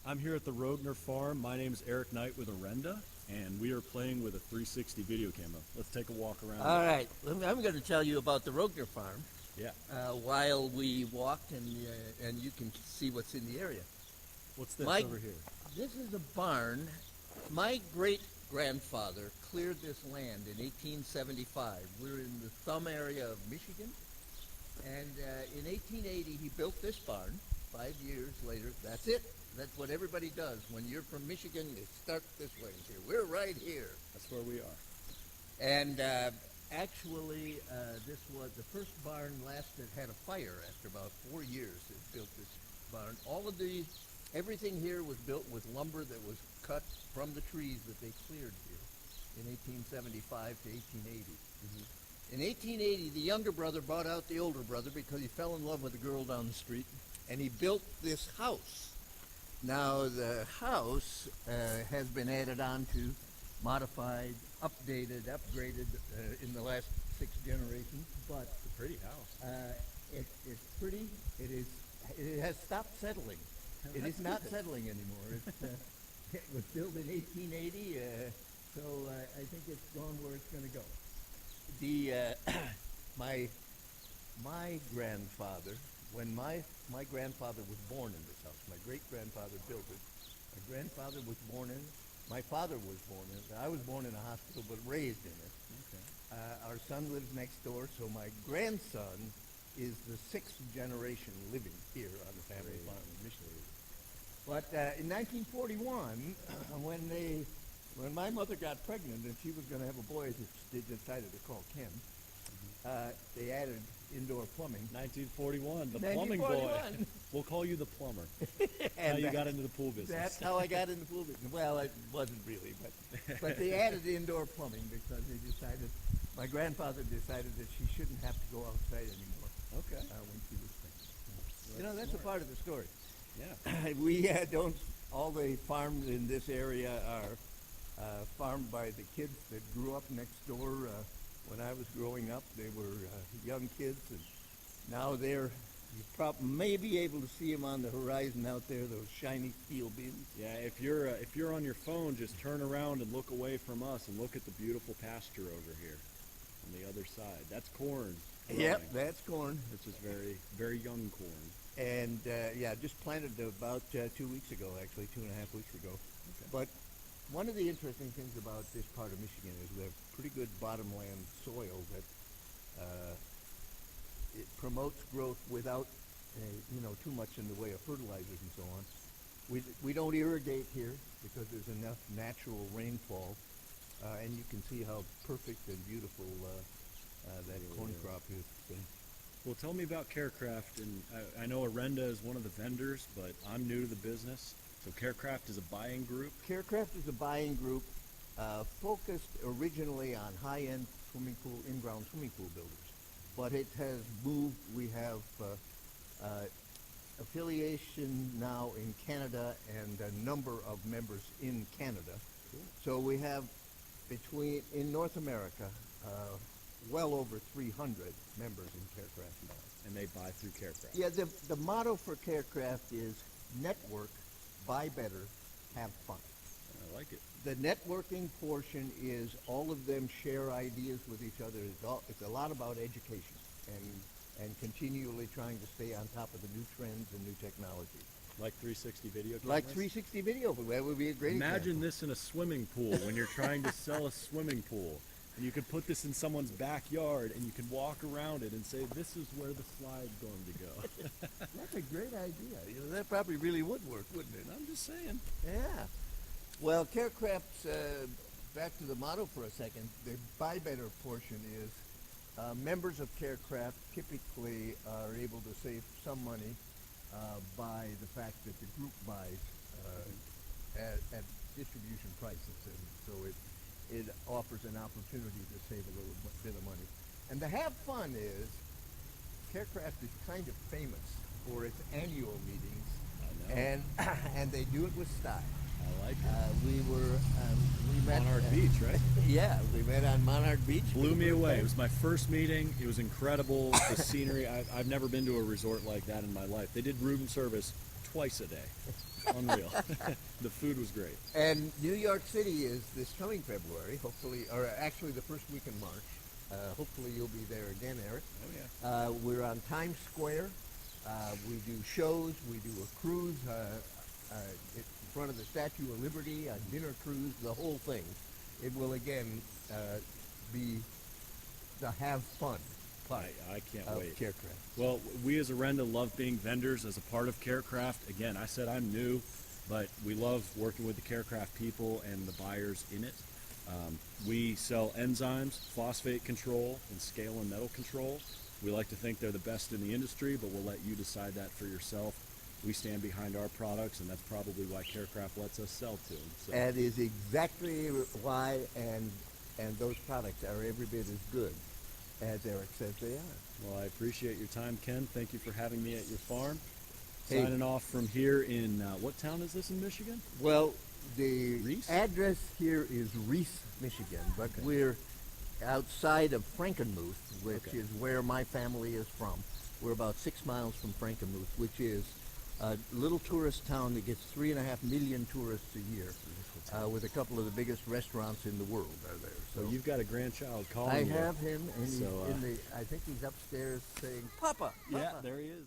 I'm here at the Rogner farm. My name is Eric Knight with Orenda, and we are playing with a 360 video camera. Let's take a walk around. All right, I'm going to tell you about the Rogner farm. Yeah. While we walk, and you can see what's in the area. What's this over here? This is a barn. My great-grandfather cleared this land in 1875. We're in the thumb area of Michigan. And in 1880, he built this barn. 5 years later, that's it. That's what everybody does. When you're from Michigan, you start this way. Here, we're right here. That's where we are. And actually, this was the first barn had a fire after about 4 years. It built this barn. Everything here was built with lumber that was cut from the trees that they cleared here in 1875 to 1880. Mm-hmm. In 1880, the younger brother bought out the older brother because he fell in love with a girl down the street, and he built this house. Now, the house has been added on to, modified, updated, upgraded in the last 6 generations, but it's a pretty house. It's pretty. It has stopped settling. It is not settling anymore. It was built in 1880, so I think it's gone where it's going to go. My grandfather, when my grandfather was born in this house, my great-grandfather built it. My grandfather was born in it. My father was born in it. I was born in a hospital, but raised in it. Okay. Our son lives next door, so my grandson is the 6th generation living here on the family farm in Michigan. But in 1941, when my mother got pregnant and she was going to have a boy, they decided to call Ken. They added indoor plumbing. 1941, the plumbing boy. We'll call you the plumber. How you got into the pool business. That's how I got into the pool business. Well, it wasn't really, but they added indoor plumbing because my grandfather decided that she shouldn't have to go outside anymore. Okay. When she was pregnant. Well, that's a part of the story. Yeah. We all the farms in this area are farmed by the kids that grew up next door. When I was growing up, they were young kids, and now you may be able to see them on the horizon out there, those shiny steel bins. Yeah, if you're on your phone, just turn around and look away from us and look at the beautiful pasture over here on the other side. That's corn. Yep, that's corn. Which is very, very young corn. And just planted about 2 weeks ago, actually 2.5 weeks ago. Okay. But one of the interesting things about this part of Michigan is we have pretty good bottomland soil that it promotes growth without too much in the way of fertilizers and so on. We don't irrigate here because there's enough natural rainfall, and you can see how perfect and beautiful that corn crop is. So. Well, tell me about Carecraft, and I know Orenda is one of the vendors, but I'm new to the business. So Carecraft is a buying group? Carecraft is a buying group focused originally on high-end in-ground swimming pool builders. But it has moved. We have affiliation now in Canada and a number of members in Canada. Cool. So we have in North America, well over 300 members in Carecraft now. And they buy through Carecraft? Yeah, the motto for Carecraft is network, buy better, have fun. I like it. The networking portion is all of them share ideas with each other. It's a lot about education and continually trying to stay on top of the new trends and new technology. Like 360 video cameras? Like 360 video. That would be a great Imagine example. this in a swimming pool when you're trying to sell a swimming pool. And you could put this in someone's backyard and you can walk around it and say, this is where the slide's going to go. That's a great idea. That probably really would work, wouldn't it? I'm just saying. Yeah. Well, Carecraft's, back to the motto for a second, the buy better portion is members of Carecraft typically are able to save some money by the fact that the group buys at distribution prices. And so it offers an opportunity to save a little bit of money. And the have fun is, Carecraft is kind of famous for its annual meetings. I know. And they do it with style. I like it. We met Monarch Beach, right? Yeah, we met on Monarch Beach. Blew me away. It was my first meeting. It was incredible. The scenery. I've never been to a resort like that in my life. They did room service twice a day. Unreal. The food was great. And New York City is this coming February, hopefully, or actually the first week in March. Hopefully you'll be there again, Eric. Oh yeah. We're on Times Square. We do shows. We do a cruise in front of the Statue of Liberty, a dinner cruise, the whole thing. It will again be the have fun part I can't of wait. Carecraft. Well, we as Orenda love being vendors as a part of Carecraft. Again, I said I'm new, but we love working with the Carecraft people and the buyers in it. We sell enzymes, phosphate control, and scale and metal control. We like to think they're the best in the industry, but we'll let you decide that for yourself. We stand behind our products, and that's probably why Carecraft lets us sell to them. So. That is exactly why, and those products are every bit as good as Eric says they are. Well, I appreciate your time, Ken. Thank you for having me at your farm. Hey. Signing off from here in, what town is this in Michigan? Well, the Reese? address here is Reese, Michigan, but Okay. we're outside of Frankenmuth, which Okay. is where my family is from. We're about 6 miles from Frankenmuth, which is a little tourist town that gets 3.5 million tourists a year, with a couple of the biggest restaurants in the world are there. So you've got a grandchild calling I you. have him, and he's So, I think he's upstairs saying, "Papa, Papa." Yeah, there he is.